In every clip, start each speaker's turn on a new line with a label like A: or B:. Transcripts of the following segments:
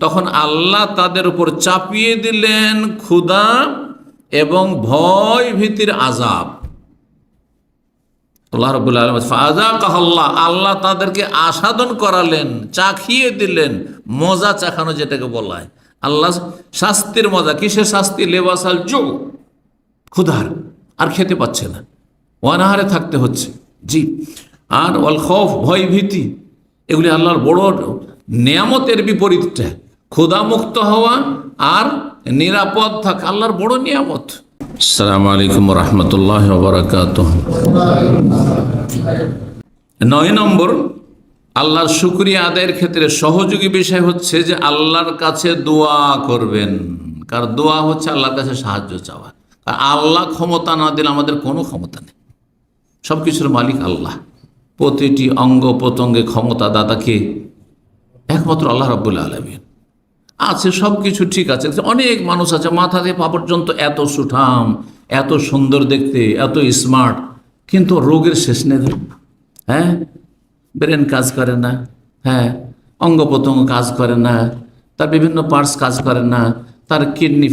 A: তখন আল্লাহ তাদের উপর চাপিয়ে দিলেন ক্ষুধা এবং ভয় ভীতির আযাব। আল্লাহ রাব্বুল আলামিন ফাযাকাহাল্লাহ, আল্লাহ তাদেরকে আস্বাদন করালেন, চাখিয়ে দিলেন, মজা চাখানো যেটাকে বলা হয়। আল্লাহ শাস্তির মজা, কিসের শাস্তি? লেবাসাল জু, ক্ষুধার, আর খেতে পাচ্ছে না, অনাহারে থাকতে হচ্ছে। জি, আর ওয়াল খৌফ, ভয় ভীতি, এগুলি আল্লাহর বড় নিয়ামতের বিপরীতটা। ক্ষুধা মুক্ত হওয়া আর নিরাপদ থাকা আল্লাহর বড় নিয়ামত। আসসালামু আলাইকুম রহমতুল্লাহ বারাকাতুহু। 9 নম্বর, আল্লাহর শুকরিয়া আদায়ের ক্ষেত্রে সহযোগী বিষয় হচ্ছে যে আল্লাহর কাছে দোয়া করবেন। কারণ দোয়া হচ্ছে আল্লাহর কাছে সাহায্য চাওয়া। আর আল্লাহ ক্ষমতা না দিলে আমাদের কোনো ক্ষমতা নেই। সব কিছুর মালিক আল্লাহ। প্রতিটি অঙ্গ প্রত্যঙ্গে ক্ষমতা দাতাকে একমাত্র আল্লাহ রাব্বুল আলামিন। আছে সব কিছু ঠিক আছে, অনেক মানুষ আছে মাথা থেকে পা পর্যন্ত এত সুঠাম, এত সুন্দর দেখতে, এত স্মার্ট, কিন্তু রোগের শেষ নেই। হ্যাঁ, ব্রেন কাজ করে না, হ্যাঁ, অঙ্গ প্রত্যঙ্গ কাজ করে না, তার বিভিন্ন পার্টস কাজ করে না, তার কিডনি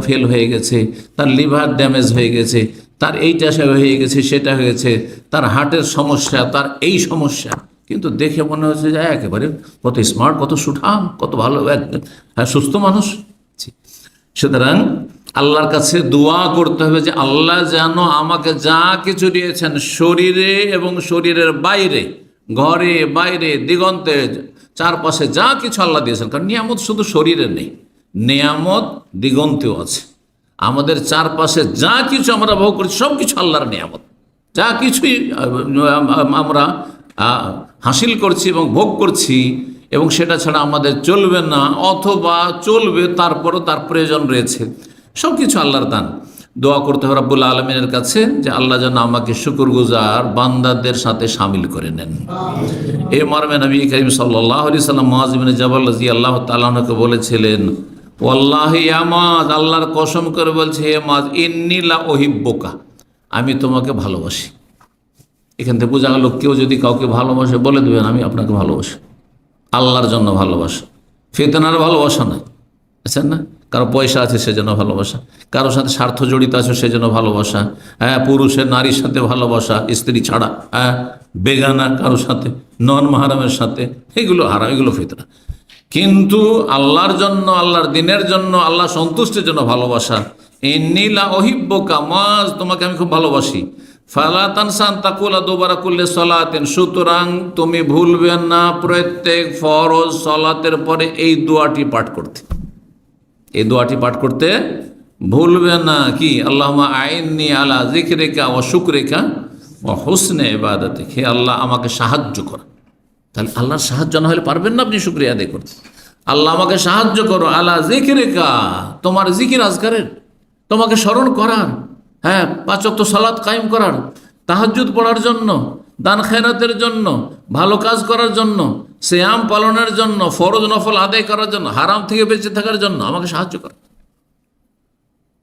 A: ফেল হয়ে গেছে, তার লিভার ড্যামেজ হয়ে গেছে, তার এইটা হয়ে গেছে, সেটা হয়েছে, তার হার্টের সমস্যা, তার এই সমস্যা, কিন্তু দেখে মনে হচ্ছে যে একেবারে কত স্মার্ট, কত সুঠাম, কত ভালো সুস্থ মানুষ। সুতরাং আল্লাহর কাছে দোয়া করতে হবে যে আল্লাহ যেন আমাকে যা কিছু দিয়েছেন শরীরে এবং শরীরের বাইরে, ঘরে বাইরে, দিগন্তে, চারপাশে যা কিছু আল্লাহ দিয়েছেন, কারণ নিয়ামত শুধু শরীরে নেই, নিয়ামত দিগন্তেও আছে। আমাদের চারপাশে যা কিছু আমরা ভোগ করছি সব কিছু আল্লাহর নিয়ামত। যা কিছুই আমরা হাসিল করছি এবং ভোগ করছি, এবং সেটা ছাড়া আমাদের চলবে না, অথবা চলবে তারপরও তার প্রয়োজন রয়েছে, সব কিছু আল্লাহর দান। দোয়া করতে হবে রাব্বুল আলামিনের কাছে যে আল্লাহ যেন আমাকে শুকরগুজার বান্দাদের সাথে শামিল করে নেন। এই মর্মে নবী করিম সাল্লাল্লাহু আলাইহি সাল্লাম মুআয ইবনে জাবাল রাদিয়াল্লাহু তাআলা আনহুকে বলেছিলেন, ওয়াল্লাহি ইয়া মুআয, আল্লাহর কসম করে বলছে, হে মুআয, ইন্নী লা উহিব্বুকা, আমি তোমাকে ভালোবাসি। এখান থেকে বোঝা গেল কেউ যদি কাউকে ভালোবাসে বলে দেবেন আমি আপনাকে ভালোবাসি, আল্লাহর জন্য ভালোবাসা, ফিতনার ভালোবাসা নয়। আচ্ছা না, কারো পয়সা আছে সেজন্য ভালোবাসা, কারোর সাথে স্বার্থ জড়িত আছে সেজন্য ভালোবাসা, হ্যাঁ, পুরুষের নারীর সাথে ভালোবাসা, স্ত্রী ছাড়া, হ্যাঁ, বেগানা কারোর সাথে, নন মাহারামের সাথে, এগুলো হারাম, এগুলো ফিতনা। কিন্তু আল্লাহর জন্য, আল্লাহর দিনের জন্য, আল্লাহ সন্তুষ্টির জন্য ভালোবাসা, ইন্নী লা উহিব্বুকা, মুআয, তোমাকে আমি খুব ভালোবাসি। ফালা তানসান তাকুলা দুবারা কুল্লি সালাতিন, সুতরাং তুমি ভুলবে না প্রত্যেক ফরজ সালাতের পরে এই দোয়াটি পাঠ করতে। এই দোয়াটি পাঠ করতে ভুলবে না। কি? আল্লাহুম্মা আইন্নি আলা যিকরিকা ওয়া শুকরিকা ওয়া হুসনি ইবাদাতিক, হে আল্লাহ আমাকে সাহায্য করো। তাহলে আল্লাহর সাহায্য না হলে পারবেন না আপনি শুকরিয়া আদায় করতে। আল্লাহ আমাকে সাহায্য করো আলা যিকরিকা, তোমার জিকির আজকারের, তোমাকে স্মরণ করার, হ্যাঁ, 5 ওয়াক্ত সালাত কায়েম করার, তাহাজ্জুদ পড়ার জন্য, দান খেরাতের জন্য, ভালো কাজ করার জন্য, সিয়াম পালনের জন্য, ফরজ নফল আদায় করার জন্য, হারাম থেকে বেঁচে থাকার জন্য আমাকে সাহায্য করো।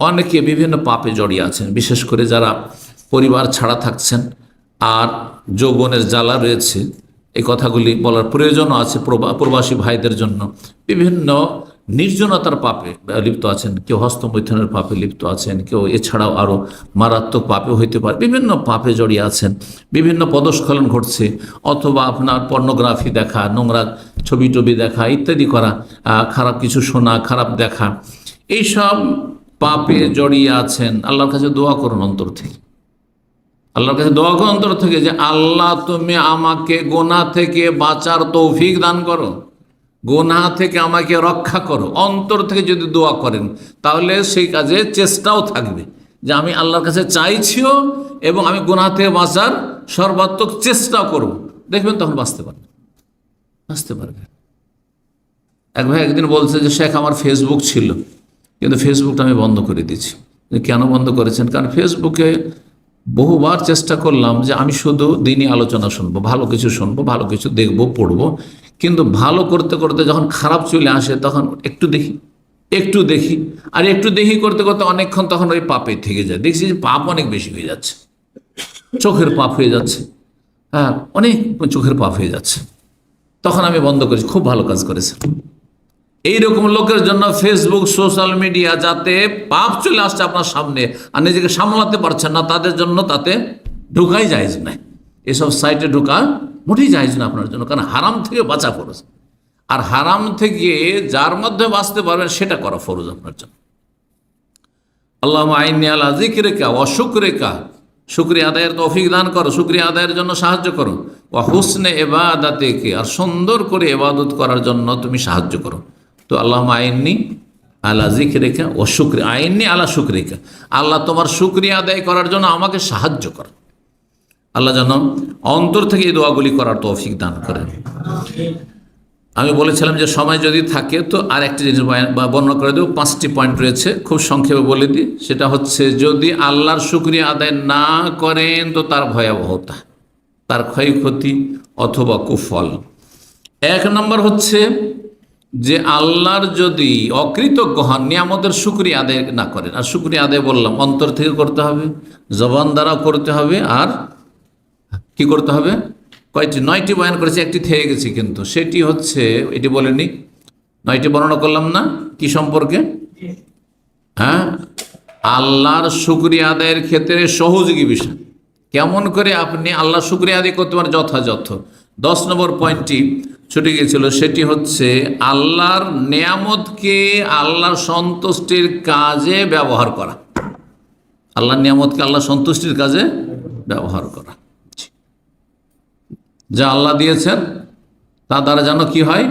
A: অনেকে বিভিন্ন পাপে জড়িয়ে আছেন, বিশেষ করে যারা পরিবার ছাড়া থাকছেন আর যৌবনের জ্বালা রয়েছে, এই কথাগুলি বলার প্রয়োজনও আছে প্রবাসী ভাইদের জন্য। বিভিন্ন নির্জনতার পাপে লিপ্ত আছেন, কেউ হস্তমৈথুনের পাপে লিপ্ত আছেন, কেউ এছাড়াও আরও মারাত্মক পাপে হইতে পারে, বিভিন্ন পাপে জড়িয়ে আছেন, বিভিন্ন পদস্খলন ঘটছে, অথবা আপনার পর্নোগ্রাফি দেখা, নোংরা ছবি টবি দেখা ইত্যাদি করা, খারাপ কিছু শোনা, খারাপ দেখা, এইসব পাপে জড়িয়ে আছেন। আল্লাহর কাছে দোয়া করুন অন্তর থেকে, আল্লাহর কাছে দোয়া করুন অন্তর থেকে যে আল্লাহ তুমি আমাকে গুনাহ থেকে বাঁচার তৌফিক দান করো, গুনাহ থেকে আমাকে রক্ষা করো। অন্তর থেকে যদি দোয়া করেন তাহলে সেই কাজে চেষ্টাও থাকবে যে আমি আল্লাহর কাছে চাইছিও এবং আমি গুনাহ থেকে বাঁচার সর্বাত্মক চেষ্টাও করব। দেখবেন তখন বাঁচতে পারবে। এক ভাই একদিন বলছে যে শেখ আমার ফেসবুক ছিল, কিন্তু ফেসবুকটা আমি বন্ধ করে দিয়েছি। কেন বন্ধ করেছেন? কারণ ফেসবুকে বহুবার চেষ্টা করলাম যে আমি শুধু দিনই আলোচনা শুনবো, ভালো কিছু শুনবো, ভালো কিছু দেখবো, পড়বো, কিন্তু ভালো করতে করতে যখন খারাপ চলে আসে তখন একটু দেখি আর একটু দেখি করতে করতে অনেকক্ষণ তখন ওই পাপে থেকে যায়। দেখছি যে পাপ অনেক বেশি হয়ে যাচ্ছে, চোখের পাপ হয়ে যাচ্ছে, হ্যাঁ, অনেক চোখের পাপ হয়ে যাচ্ছে। তখন আমি বন্ধ করেছি, খুব ভালো কাজ করেছে। এইরকম লোকের জন্য ফেসবুক, সোশ্যাল মিডিয়া, যাতে পাপ চলে আসছে আপনার সামনে আর নিজেকে সামলাতে পারছেন না, তাদের জন্য তাতে ঢোকাই জায়েজ নাই। এসব সাইটে ঢোকা মোটেই জায়েজ না আপনার জন্য, কারণ হারাম থেকে বাঁচা ফরজ। আর হারাম থেকে যার মধ্যে বাঁচতে পারবেন সেটা করা ফরজ আপনার জন্য। আল্লাহুম্মা আইন্নী আলা যিকরিকা ওয়া শুকরিকা, শুকরিয়া আদায়ের তৌফিক দান করো, শুকরিয়া আদায়ের জন্য সাহায্য করো। ওয়া হুসনে ইবাদাতিকা, আর সুন্দর করে ইবাদত করার জন্য তুমি সাহায্য করো। তো আল্লাহুম্মা আইন্নী আলা যিকরিকা ওয়া শুকরিকা, আইন্নী আলা শুকরিকা, আল্লাহ তোমার শুকরিয়া আদায় করার জন্য আমাকে সাহায্য করো। আল্লাহ যেন অন্তর থেকে এই দোয়াগুলি করার তৌফিক দান করেন। আমি বলেছিলাম যে সময় যদি থাকে তো আর একটি জিনিস বর্ণনা করে দেবো। 5টি পয়েন্ট রয়েছে, খুব সংক্ষেপে বলে দিই। সেটা হচ্ছে, যদি আল্লাহর শুকরিয়া আদায় না করেন তো তার ভয়াবহতা, তার ক্ষয়ক্ষতি অথবা কুফল। 1 নম্বর হচ্ছে যে আল্লাহর যদি অকৃতজ্ঞ হন, নিয়ামতের শুকরিয়া আদায় না করেন। আর শুকরিয়া আদায় বললাম অন্তর থেকে করতে হবে, জবান দ্বারা করতে হবে, আর কি করতে হবে? কয়টি? 9টি বয়ান করেছি, একটি থেকে গেছি কিন্তু, সেটি হচ্ছে, এটি বলেনি, 9টি বর্ণনা করলাম না কি সম্পর্কে? হ্যাঁ, আল্লাহর শুকরিয়া আদায়ের ক্ষেত্রে সহযোগী বিষয়, কেমন করে আপনি আল্লাহর শুকরিয়া আদায় করতে পারেন যথাযথ। 10 নম্বর পয়েন্টটি ছুটে গিয়েছিল, সেটি হচ্ছে আল্লাহর নিয়ামতকে আল্লাহর সন্তুষ্টির কাজে ব্যবহার করা। আল্লাহর নিয়ামতকে আল্লাহর সন্তুষ্টির কাজে ব্যবহার করা, যা আল্লাহ দিয়েছেন তা দ্বারা যেন কি হয়?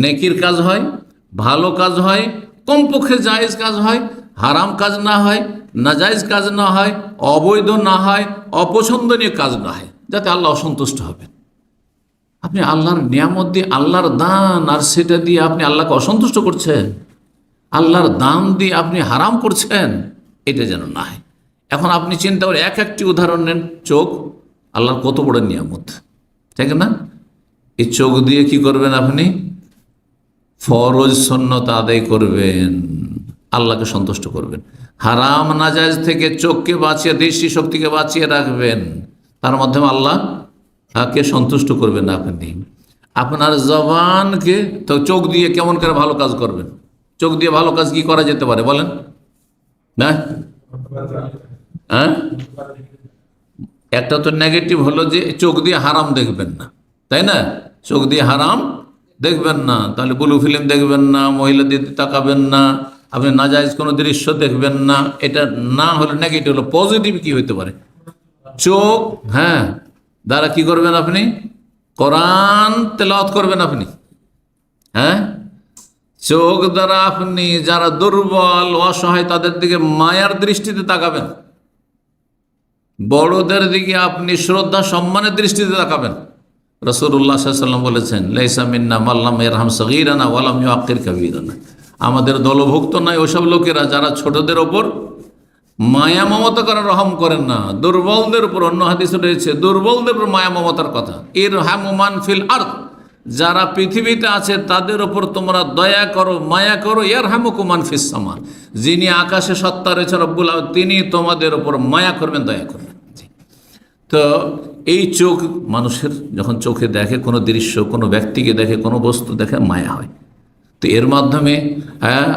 A: নেকির কাজ হয়, ভালো কাজ হয়, কমপক্ষে জায়েজ কাজ হয়, হারাম কাজ না হয়, নাজায়েজ কাজ না হয়, অবৈধ না হয়, অপছন্দনীয় কাজ না হয়, যাতে আল্লাহ অসন্তুষ্ট হবেন। আপনি আল্লাহর নিয়ামত দিয়ে, আল্লাহর দান, আর সেটা দিয়ে আপনি আল্লাহকে অসন্তুষ্ট করছেন, আল্লাহর দান দিয়ে আপনি হারাম করছেন, এটা যেন না হয়। এখন আপনি চিন্তা করে একটি উদাহরণ নেন। চোখ আল্লাহর কত বড় নিয়ামত, ঠিক না? এই চোখ দিয়ে কি করবেন? আপনি ফরজ সুন্নত আদায় করবেন, আল্লাহকে সন্তুষ্ট করবেন। হারাম নাজায়েজ থেকে চোখকে বাঁচিয়ে, দৃষ্টি শক্তিকে বাঁচিয়ে রাখবেন, তার মাধ্যমে আল্লাহকে সন্তুষ্ট করবেন। আপনি আপনার জবানকে, তো চোখ দিয়ে কেমন করে ভালো কাজ করবেন? চোখ দিয়ে ভালো কাজ কি করা যেতে পারে বলেন? না, হ্যাঁ, একটা তো নেগেটিভ হলো যে চোখ দিয়ে হারাম দেখবেন না, তাই না? চোখ দিয়ে হারাম দেখবেন না, তাহলে ব্লু ফিল্ম দেখবেন না, মহিলাদের তাকাবেন না, আপনি নাজায়েজ কোনো দৃশ্য দেখবেন না। এটা না হলে নেগেটিভ হলো। পজিটিভ কি হইতে পারে? চোখ, হ্যাঁ, দ্বারা কি করবেন? আপনি কোরআন তেলাওয়াত করবেন। আপনি, হ্যাঁ, চোখ দ্বারা আপনি যারা দুর্বল, অসহায়, তাদের দিকে মায়ার দৃষ্টিতে তাকাবেন, বড়দের দিকে আপনি শ্রদ্ধা সম্মানের দৃষ্টিতে তাকাবেন। রাসূলুল্লাহ সাল্লাল্লাহু আলাইহি ওয়াসাল্লাম বলেছেন, লাইসা মিন্না মান লাম ইয়ারহাম সগীরানা ওয়া লাম ইউআক্কির কাবীরানা, আমাদের দলভুক্ত নয় ওসব লোকেরা যারা ছোটদের ওপর মায়া মমতা করেন, রহম করেন না। দুর্বলদের উপর, অন্য হাদিসে রয়েছে দুর্বলদের উপর মায়া মমতার কথা। ইরহামু মান ফিল আরদ, যারা পৃথিবীতে আছে তাদের ওপর তোমরা দয়া করো, মায়া করো। ইয়ারহামুকুম মান ফিস সামা, যিনি আকাশে সত্তা রয়েছে রব্বুল আলামিন, তিনি তোমাদের ওপর মায়া করবেন, দয়া করবেন। তো এই চোখ, মানুষের যখন চোখে দেখে কোনো দৃশ্য, কোনো ব্যক্তিকে দেখে, কোনো বস্তু দেখে, মায়া হয়। তো এর মাধ্যমে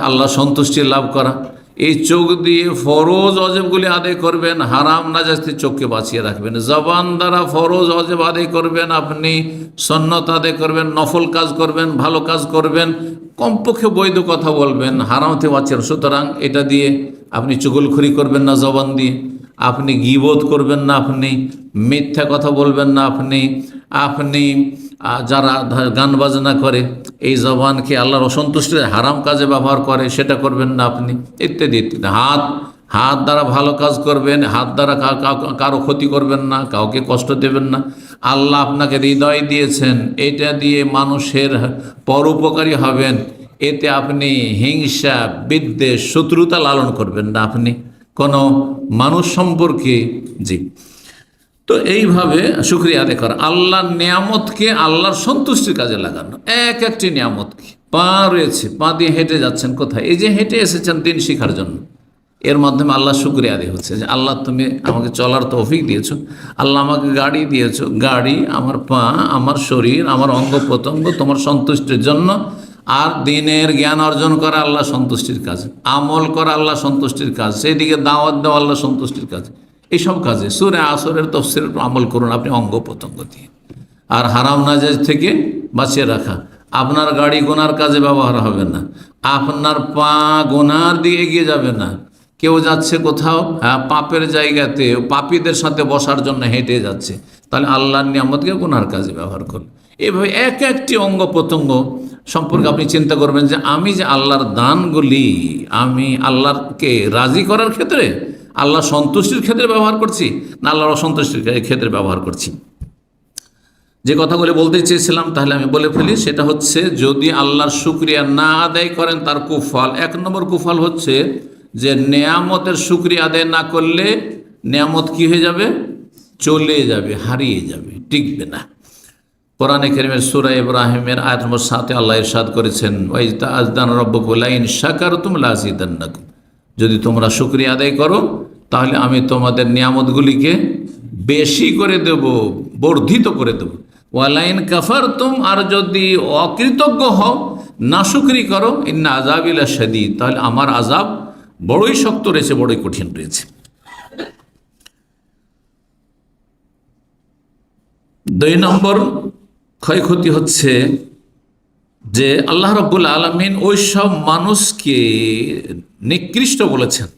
A: আল্লাহ সন্তুষ্টি লাভ করা। এই চোখ দিয়ে ফরজ অজেবগুলি আদায় করবেন, হারাম নাজায়েজ থেকে চোখকে বাঁচিয়ে রাখবেন। জবান দ্বারা ফরজ অজেব আদায় করবেন, আপনি সুন্নত আদায় করবেন, নফল কাজ করবেন, ভালো কাজ করবেন, কমপক্ষে বৈধ কথা বলবেন, হারাম থেকে বাঁচিয়ে। সুতরাং এটা দিয়ে আপনি চুগলখড়ি করবেন না, জবান দিয়ে আপনি গীবত করবেন না, আপনি মিথ্যা কথা বলবেন না, আপনি যারা গান বাজনা করে, এই জবানকে আল্লাহর অসন্তুষ্টির হারাম কাজে ব্যবহার করে, সেটা করবেন না আপনি, ইত্যাদি ইত্যাদি। হাত দ্বারা ভালো কাজ করবেন, হাত দ্বারা কারো ক্ষতি করবেন না, কাউকে কষ্ট দেবেন না। আল্লাহ আপনাকে হৃদয় দিয়েছেন, এটা দিয়ে মানুষের পরোপকারী হবেন, এতে আপনি হিংসা, বিদ্বেষ, শত্রুতা লালন করবেন না আপনি কোনো মানুষ সম্পর্কে। জি, তো এইভাবে শুকরিয়া আদায় করা, আল্লাহর নিয়ামতকে আল্লাহর সন্তুষ্টির কাজে লাগানো। একটি নিয়ামতকে, পা রয়েছে, পা দিয়ে হেঁটে যাচ্ছেন কোথায়? এই যে হেঁটে এসেছেন দিন শিখার জন্য, এর মাধ্যমে আল্লাহ শুকরিয়া আদায় হচ্ছে যে আল্লাহ তুমি আমাকে চলার তৌফিক দিয়েছো, আল্লাহ আমাকে গাড়ি দিয়েছো, গাড়ি, আমার পা, আমার শরীর, আমার অঙ্গ প্রত্যঙ্গ তোমার সন্তুষ্টির জন্য। আর দিনের জ্ঞান অর্জন করা আল্লাহ সন্তুষ্টির কাজ, আমল করা আল্লাহ সন্তুষ্টির কাজ, সেদিকে দাওয়াত দেওয়া আল্লাহ সন্তুষ্টির কাজ। এইসব কাজে সূরা আসরের তাফসীরের আমল করুন আপনি অঙ্গ প্রত্যঙ্গ দিয়ে। আর হারাম নাজায়েজ থেকে বাঁচিয়ে রাখা, আপনার গাড়ি গোনার কাজে ব্যবহার হবে না, আপনার পা গোনার দিকে এগিয়ে যাবে না। কেউ যাচ্ছে কোথাও পাপের জায়গাতে পাপীদের সাথে বসার জন্য হেঁটে যাচ্ছে, তাহলে আল্লাহর নিয়ামতকে গুনার কাজে ব্যবহার করুন। এভাবে এক একটি অঙ্গ প্রত্যঙ্গ সম্পর্কে আপনি চিন্তা করবেন যে আমি যে আল্লাহর দানগুলি আমি আল্লাহকে রাজি করার ক্ষেত্রে, আল্লাহ সন্তুষ্টির ক্ষেত্রে ব্যবহার করছি না আল্লাহর অসন্তুষ্টির ক্ষেত্রে ব্যবহার করছি। যে কথাগুলো বলতে চেয়েছিলাম তাহলে আমি বলে ফেলি, সেটা হচ্ছে যদি আল্লাহর শুকরিয়া না আদায় করেন তার কুফল, এক নম্বর কুফল হচ্ছে যে নেয়ামতের শুকরিয়া আদায় না করলে নেয়ামত কি হয়ে যাবে, চলে যাবে, হারিয়ে যাবে, টিকবে না। কোরআনে কারীমের সূরা ইব্রাহিমের আয়াত নম্বর 7 আল্লাহ ইরশাদ করেছেন, ওয়াইতা আযদান রাব্বুকুম লাইন শাকারতুম লাযিদান্নাকুম, যদি তোমরা শুকরিয়া আদায় করো তাহলে আমি তোমাদের নিয়ামতগুলিকে বেশি করে দেব, বর্ধিত করে দেব। ওয়ালাইন কাফারতুম, আর যদি অকৃতজ্ঞ হও, নাশুকরি করো, ইন্না আযাবি লাশাদীদ, তাহলে আমার আযাব বড়ই শক্ত রয়েছে, বড়ই কঠিন রয়েছে। দুই নম্বর ক্ষয়ক্ষতি হচ্ছে যে আল্লাহ রাব্বুল আলামিন ওই সব মানুষকে নিকৃষ্ট বলেছেন,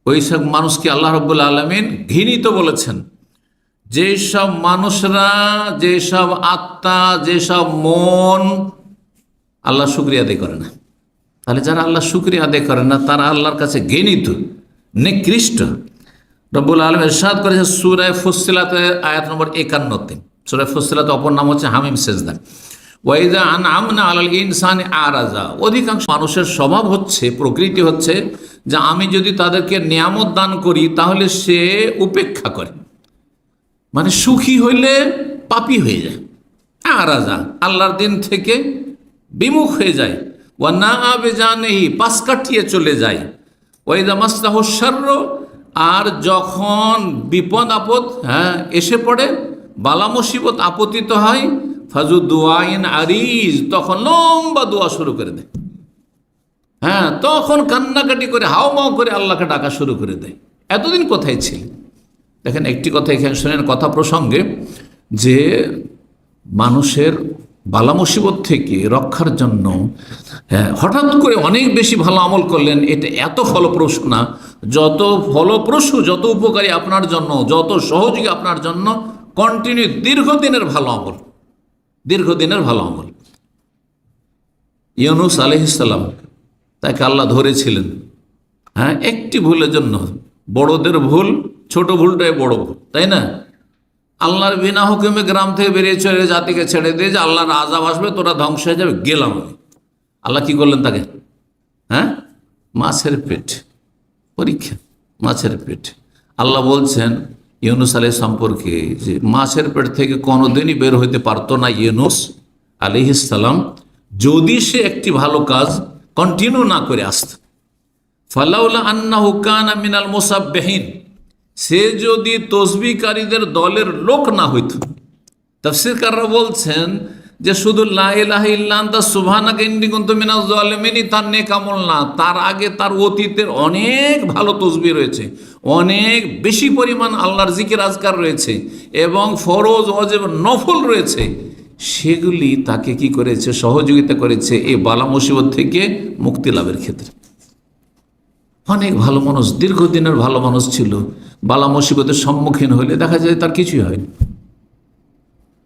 A: ওই সব মানুষকে আল্লাহ রাব্বুল আলামিন ঘৃণিত বলেছেন, যেসব মানুষরা, যেসব আত্মা, যেসব মন আল্লাহ শুকরিয়া আদায় করে না। তাহলে যারা আল্লাহ শুকরিয়া আদায় করে না তারা আল্লাহর কাছে ঘৃণিত, নিকৃষ্ট। রব্বুল আলামিন ইরশাদ করেছে সূরা ফুসসিলাত আয়াত নম্বর 51-তে। সূরা ফুসসিলাত অপর নাম হচ্ছে হামিম সেজদা। ওয়াইদা আনআমনা আলাল ইনসানি আরাজা, অধিকাংশ মানুষের স্বভাব হচ্ছে, প্রকৃতি হচ্ছে যে আমি যদি তাদেরকে নিয়ামত দান করি তাহলে সে উপেক্ষা করে, মানে সুখী হইলে পাপী হয়ে যায়, আরাজা আল্লাহর দিন থেকে বিমুখ হয়ে যায়, ওয়া না বেজানেহি পাশ কাটিয়ে চলে যায়, ওয়াইদা মাসলাহু শারর, আর যখন বিপদ আপদ এসে পড়ে, বালা মুসিবত আপতিত হয়, ফাজু দুআইন আরিজ, তখন লম্বা দোয়া শুরু করে দেয়। তখন কান্নাকাটি করে হাওমাও করে আল্লাহকে ডাকা শুরু করে দেয়, এতদিন কোথায় ছিল। দেখেন একটি কথা এখানে শোনেন, কথা প্রসঙ্গে, যে মানুষের বালা মুসিবত থেকে রক্ষার জন্য হঠাৎ করে অনেক বেশি ভালো আমল করলেন, এটা এত ফলপ্রসূ না। যত ফলপ্রসূ, যত উপকারী আপনার জন্য, যত সহযোগী আপনার জন্য কন্টিনিউ দীর্ঘদিনের ভালো আমল, দীর্ঘদিনের ভালো আমল। ইউনূস আলাইহিস সালাম, তাকে আল্লাহ ধরেছিলেন একটি ভুলের জন্য। বড়দের ভুল, ছোট ভুলটাই বড় ভুল, তাই না? আল্লাহর বিনা হুকুমে গ্রাম থেকে বেরিয়ে চলে জাতিকে ছেড়ে দিয়ে যে আল্লাহর আযাব আসবে, তোরা ধ্বংস হয়ে যাবে, গেলাম আমি। আল্লাহ কি করলেন তাকে? মাছের পেট, পরীক্ষা, মাছের পেট। আল্লাহ বলছেন ইউনূস আলাইহিস সম্পর্কে যে মাছের পেট থেকে কোনোদিনই বের হইতে পারতো না ইউনূস আলাইহিস সালাম যদি সে একটি ভালো কাজ কন্টিনিউ না করে আসত। ফালাউলা আন্নাহু কানা মিনাল মুসাব্বিহিন, সে যদি তসবিহকারীদের দলের লোক না হইত। তাফসীরকাররা বলছেন যে শুধু লা ইলাহা ইল্লা আনতা সুবহানাকা ইন্নী কুনতু মিনাজ জালিমিন তার নেক আমল না, তার আগে তার অতীতের অনেক ভালো তসবিহ রয়েছে, অনেক বেশি পরিমাণ আল্লাহর জিকির আজকার রয়েছে, এবং ফরজ, ওয়াজিব, নফল রয়েছে। সেগুলি তাকে কি করেছে? সহযোগিতা করেছে এই বালা মুসিবত থেকে মুক্তি লাভের ক্ষেত্রে। অনেক ভালো মানুষ, দীর্ঘদিনের ভালো মানুষ ছিল, বালা মুসিবতের সম্মুখীন হলে দেখা যায় তার কিছুই হয়নি।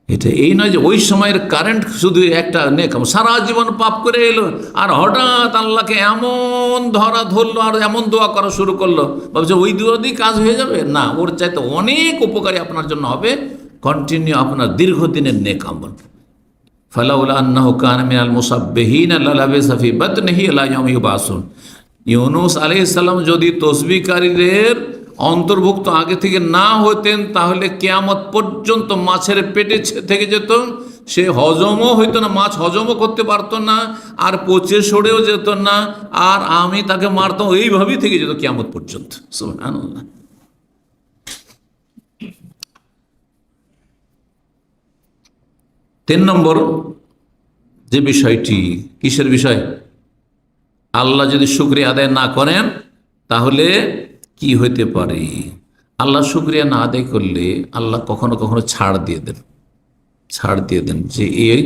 A: এটা এই নয় যে ওই সময়ের কারেন্ট শুধু একটা নেক, সারা জীবন পাপ করে এলো আর হঠাৎ আল্লাহকে এমন ধরা ধরলো আর এমন দোয়া করা শুরু করলো, ভাবছে ওই দোয়া দিয়ে কাজ হয়ে যাবে। না, ওর চাইতে অনেক উপকারী আপনার জন্য হবে কন্টিনিউ আপনার দীর্ঘদিনের নেক আমল। ফালাউলা আন্নাহু কানা মিনাল মুসাব্বিহিন লালাবিসা ফি বাতনিহি ইলা ইয়াউমি ইউবআসুন। ইউনূস আলাইহিস সালাম যদি তসবিহকারীদের অন্তর্ভুক্ত আগে থেকে না হতেন তাহলে কিয়ামত পর্যন্ত মাছের পেটে থেকে যেত, সে হজমও হইতো না, মাছ হজমও করতে পারতো না, আর পচে সরেও যেত না, আর আমি তাকে মারতাম, এইভাবেই থেকে যেত কিয়ামত পর্যন্ত। সুবহানাল্লাহ। 3 নম্বর যে বিষয়টি, কিসের বিষয়? আল্লাহ যদি শুকরিয়া আদায় না করেন তাহলে কি হইতে পারে? আল্লাহ শুকরিয়া না আদায় করলে আল্লাহ কখনো কখনো ছাড় দিয়ে দেন, যে এই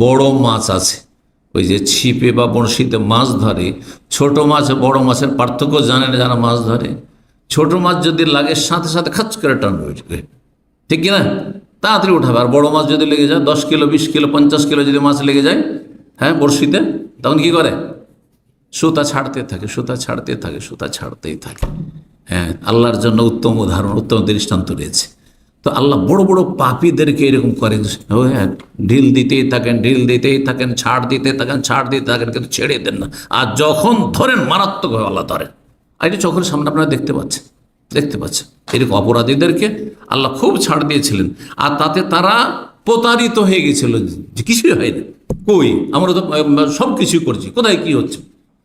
A: বড় মাছ আছে, ওই যে ছিপে বা বড়শিতে মাছ ধরে, ছোট মাছ বড় মাছের পার্থক্য জানে না যারা মাছ ধরে। ছোট মাছ যদি লাগে সাথে সাথে খাচ করে টানবে, ঠিক কিনা, তাড়াতাড়ি উঠাবে। আর বড় মাছ যদি লেগে যায় 10 কিলো 20 কিলো 50 কিলো যদি মাছ লেগে যায়, হ্যাঁ, বড়শিতে, তখন কি করে? সুতা ছাড়তেই থাকে। হ্যাঁ, আল্লাহর জন্য উত্তম উদাহরণ, উত্তম দৃষ্টান্ত রয়েছে। তো আল্লাহ বড় বড় পাপীদেরকে এরকম করে, হ্যাঁ, ঢিল দিতেই থাকেন, ছাড় দিতে থাকেন, কিন্তু ছেড়ে দেন না। আর যখন ধরেন মারাত্মকভাবে আল্লাহ ধরেন। আর এটি চোখের সামনে আপনারা দেখতে পাচ্ছেন এরকম অপরাধীদেরকে আল্লাহ খুব ছাড় দিয়েছিলেন। আর তাতে তারা প্রতারিত হয়ে গেছিল যে কিছুই হয় না, কই আমরা তো সব কিছুই করছি, কোথায় কি হচ্ছে।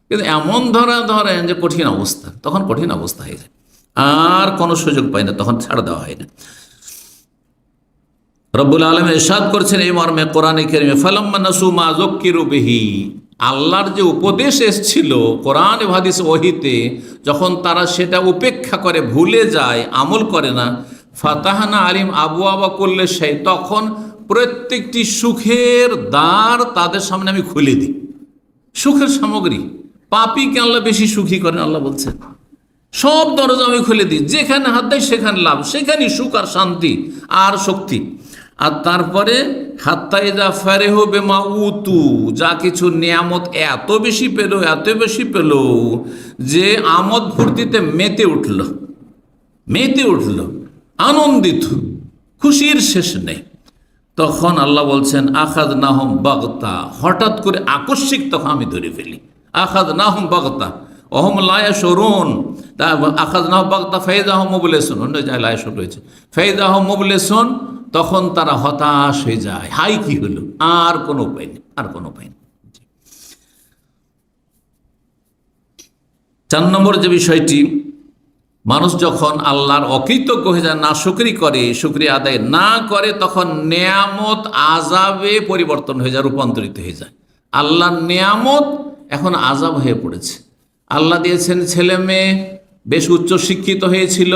A: কিন্তু এমন ধরেন যে কঠিন অবস্থা, তখন কঠিন অবস্থা হয়ে যায়, আর কোনো সুযোগ পায় না, তখন ছাড় দেওয়া হয় না। রব্বুল আলামিন ইরশাদ করছেন এই মর্মে কোরআনে কারীমে, ফালাম্মা নাসু মা যুক্কিরু বিহি, আল্লাহর যে উপদেশ এসেছিল কোরআন হাদিস ওহীতে, যখন তারা সেটা উপেক্ষা করে, ভুলে যায়, আমল করে না, ফাতাহনা আলিম আবওয়াবা কুল্লি শাই, তখন প্রত্যেকটি সুখের দ্বার তাদের সামনে আমি খুলে দিই। সুখের সামগ্রী, পাপীকে আল্লাহ বেশি সুখী করেন, আল্লাহ বলছেন সব দরজা আমি খুলে দিই, যেখানে হাত দেয় সেখানে লাভ, সেখানেই সুখ আর শান্তি আর শক্তি। আর তারপরে হাত্তাই যা ফারেহ বেমা উতু, যা কিছু নিয়ামত এত বেশি পেল যে আমোদ ফুর্তিতে মেতে উঠল, আনন্দিত, খুশির শেষ নেই। তখন আল্লাহ বলছেন আখাদ নাহম বাগতা, হঠাৎ করে আকস্মিক তখন আমি ধরে ফেলি। আখাদ নাহম বাগতা অহম লায়াশরুন, আখাদ নাহম বাগতা ফাইযাহুম মুবলিসুন, অন্য জায়গায় লায়াশরুন রয়েছে, ফাইযাহুম মুবলিসুন, তখন তারা হতাশ হয়ে যায়, হাই কি হলো, আর কোনো উপায় নেই। 4 নম্বর যে বিষয়টি, মানুষ যখন আল্লাহর অকৃতজ্ঞ হয়ে যায়, নাশুকরি করে, শুকরিয়া আদায় না করে, তখন নেয়ামত আযাবে পরিবর্তন হয়ে যায়, রূপান্তরিত হয়ে যায়। আল্লাহর নেয়ামত এখন আযাব হয়ে পড়েছে। আল্লাহ দিয়েছেন ছেলে মেয়ে, বেশ উচ্চ শিক্ষিত হয়েছিল,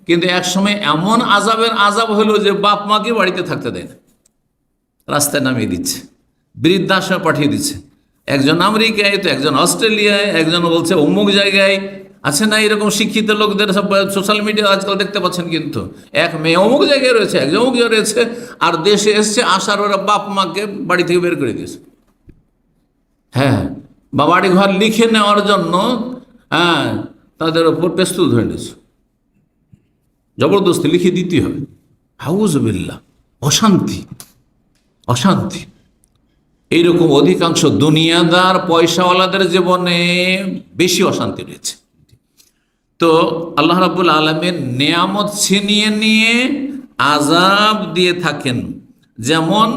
A: কিন্তু একসময় এমন আযাব হলো যে বাপ মাকে বাড়িতে থাকতে দেয় না, রাস্তায় নামিয়ে দিচ্ছে, বৃদ্ধাশ্রমে পাঠিয়ে দিচ্ছে। একজন আমেরিকায়, তো একজন অস্ট্রেলিয়ায়, একজন বলছে অমুক জায়গায়। আছে না এরকম শিক্ষিত লোকদের, সব সোশ্যাল মিডিয়া আজকাল দেখতে পাচ্ছেন, কিন্তু এক মেয়ে অমুক জায়গায় রয়েছে, একজন অমুক জায়গায় রয়েছে, আর দেশে এসছে, আসার ওরা বাপ মাকে বাড়ি থেকে বের করে দিয়েছে। হ্যাঁ, বা বাড়ি ঘর লিখে নেওয়ার জন্য, হ্যাঁ, তাদের ওপর পেস্তুল ধরে নিয়েছে, জবরদস্তি লিখে দিতে হবে। হাউযুবিল্লাহ, অশান্তি। এইরকম অধিকাংশ দুনিয়াদার পয়সাওয়ালাদের জীবনে বেশি অশান্তি রয়েছে। তো আল্লাহ রাব্বুল আলামিন নেয়ামত ছিনিয়ে নিয়ে আযাব দিয়ে থাকেন। যেমন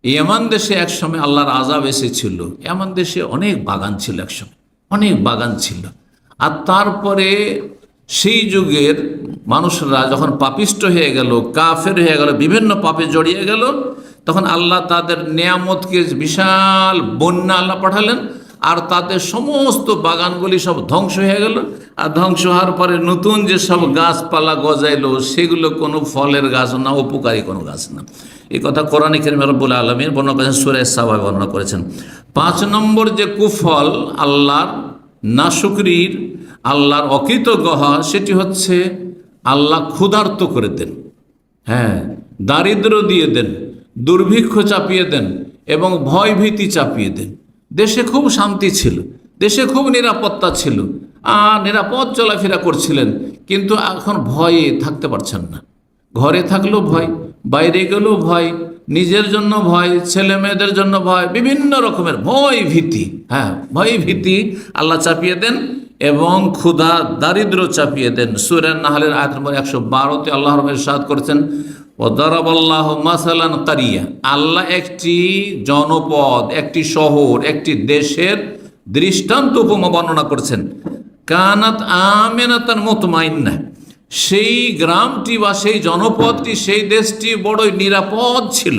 A: ইয়ামান দেশে একসময় আল্লাহর আযাব এসেছিল। ইয়ামান দেশে অনেক বাগান ছিল, একসময় অনেক বাগান ছিল। আর তারপরে সেই যুগের মানুষরা যখন পাপিষ্ট হয়ে গেল, কাফের হয়ে গেল, বিভিন্ন পাপে জড়িয়ে গেল, তখন আল্লাহ তাদের নেয়ামতকে বিশাল বন্যা আল্লাহ পাঠালেন, আর তাদের সমস্ত বাগানগুলি সব ধ্বংস হয়ে গেল। আর ধ্বংস হওয়ার পরে নতুন যে সব গাছপালা গজাইলো, সেগুলো কোনো ফলের গাছ না, উপকারী কোনো গাছ না। এই কথা কোরআনে কারীমে রব্বুল আলামিন বর্ণনা করেছেন, সূরা সাবা বর্ণনা করেছেন। 5 নম্বর যে কুফল আল্লাহর নাশুকরির, আল্লাহর অকৃতজ্ঞ হওয়া, সেটি হচ্ছে আল্লাহ ক্ষুধার্ত করে দেন, হ্যাঁ, দারিদ্র দিয়ে দেন, দুর্ভিক্ষ চাপিয়ে দেন, এবং ভয় ভীতি চাপিয়ে দেন। দেশে খুব শান্তি ছিল, দেশে খুব নিরাপত্তা ছিল, আর নিরাপদ চলাফেরা করছিলেন, কিন্তু এখন ভয়ে থাকতে পারছেন না। ঘরে থাকলেও ভয়, বাইরে গেলেও ভয়, নিজের জন্য ভয়, ছেলে মেয়েদের জন্য ভয়, বিভিন্ন রকমের ভয় ভীতি, হ্যাঁ, ভয় ভীতি আল্লাহ চাপিয়ে দেন, এবং ক্ষুধা দারিদ্র চাপিয়ে দেন। সূরা নাহলের আয়াত নম্বর 112-তে আল্লাহ রাব্বুল ইরশাদ করেছেন, ওয়াদারাবাল্লাহু মাসালান কারিয়া, আল্লাহ একটি জনপদ, একটি শহর, একটি দেশের দৃষ্টান্ত উপমা বর্ণনা করছেন। কানাত আমিনাতান মুতমাইন্না, সেই গ্রামটি বা সেই জনপদটি, সেই দেশটি বড়ই নিরাপদ ছিল,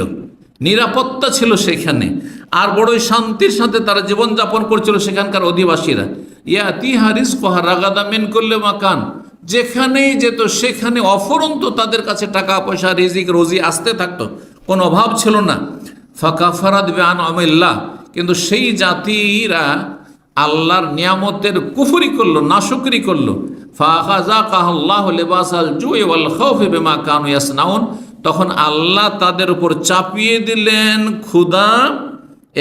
A: নিরাপত্তা ছিল সেখানে, আর বড়ই শান্তির সাথে তারা জীবনযাপন করছিল সেখানকার অধিবাসীরা। ইয়াতিহা রিজকুহা রাগাদাম মিন কুল্লি মাকান, যেখানেই যেত সেখানে অফুরন্ত তাদের কাছে টাকা পয়সা, রিজিক রোজি আসতে থাকতো, কোনো অভাব ছিল না। ফাকাফারাত বিআনআমিল্লাহ, কিন্তু সেই জাতিরা আল্লাহর নিয়ামতের কুফরি করলো, নাশুকরি করলো। ফাআযাকাহুল্লাহু লিবাসাল জুই ওয়াল খাউফি বিমা কানু ইয়াসনাউন, তখন আল্লাহ তাদের উপর চাপিয়ে দিলেন ক্ষুধা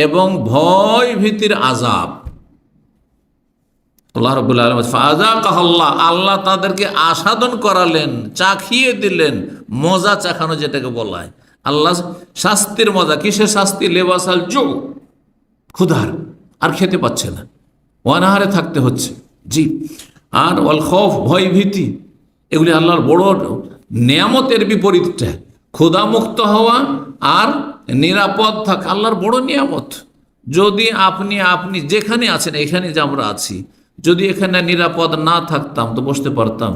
A: এবং ভয় ভীতির আযাব। আল্লাহ রাব্বুল আলামিন ফাআযাকাহুল্লাহ, আল্লাহ তাদেরকে আস্বাদন করালেন, চাখিয়ে দিলেন, মজা চাখানো যেটাকে বলা হয়। আল্লাহ শাস্তির মজা, কিসের শাস্তি? লেবাসাল জু, ক্ষুধার, আর খেতে পাচ্ছে না, অনাহারে থাকতে হচ্ছে। জি, আর ওয়াল খৌফ, ভয় ভীতি, এগুলি আল্লাহর বড় নিয়ামতের বিপরীতটা। ক্ষুধা মুক্ত হওয়া আর নিরাপদ থাকা আল্লাহর বড় নিয়ামত। যদি আপনি যেখানে আছেন, এখানে যে আমরা আছি, যদি এখানে নিরাপদ না থাকতাম তো বসতে পারতাম,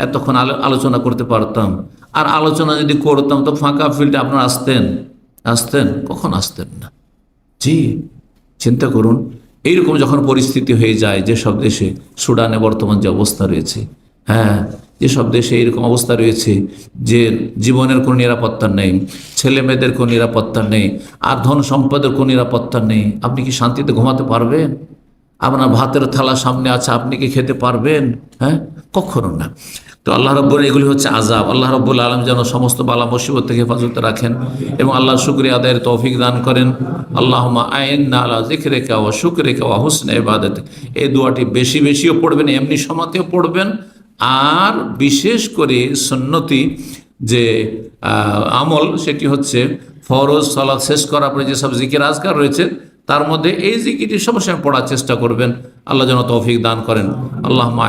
A: এতক্ষণ আলোচনা করতে পারতাম। আর আলোচনা যদি করতাম তো ফাঁকা ফিল্ডে আপনারা আসতেন? কখন আসতেন না। জি, চিন্তা করুন, এইরকম যখন পরিস্থিতি হয়ে যায়, যেসব দেশে, সুডানে বর্তমান যে অবস্থা রয়েছে, হ্যাঁ, যেসব দেশে এরকম অবস্থা রয়েছে যে জীবনের কোনো নিরাপত্তা নেই, ছেলে মেয়েদের কোনো নিরাপত্তা নেই, আর ধন সম্পদের কোনো নিরাপত্তা নেই, আপনি কি শান্তিতে ঘুমাতে পারবেন? আপনার ভাতের থালা সামনে আছে, আপনি কি খেতে পারবেন? হ্যাঁ, কখনো না। তো আল্লাহ রাব্বুল, এগুলি হচ্ছে আযাব। আল্লাহ রাব্বুল আলামিন যেন সমস্ত বালা মুসিবত থেকে হেফাজতে রাখেন এবং আল্লাহর শুকরিয়া আদায়ের তৌফিক দান করেন। আল্লাহুম্মা আইন্না আলা যিকরিকা ওয়া শুকরিকা ওয়া হুসনি ইবাদাতিক, এই দোয়াটি বেশি বেশিও পড়বেন, এমনি সময়তেও পড়বেন। আর বিশেষ করে সুন্নতি যে আমল, সেটি হচ্ছে ফরজ সালাত শেষ করার পরে যেসব জিকির আজকার রয়েছে, তার মধ্যে এই জিকিরটি সবসময় পড়ার চেষ্টা করবেন। আল্লাহ যেন তৌফিক দান করেন। আল্লাহুম্মা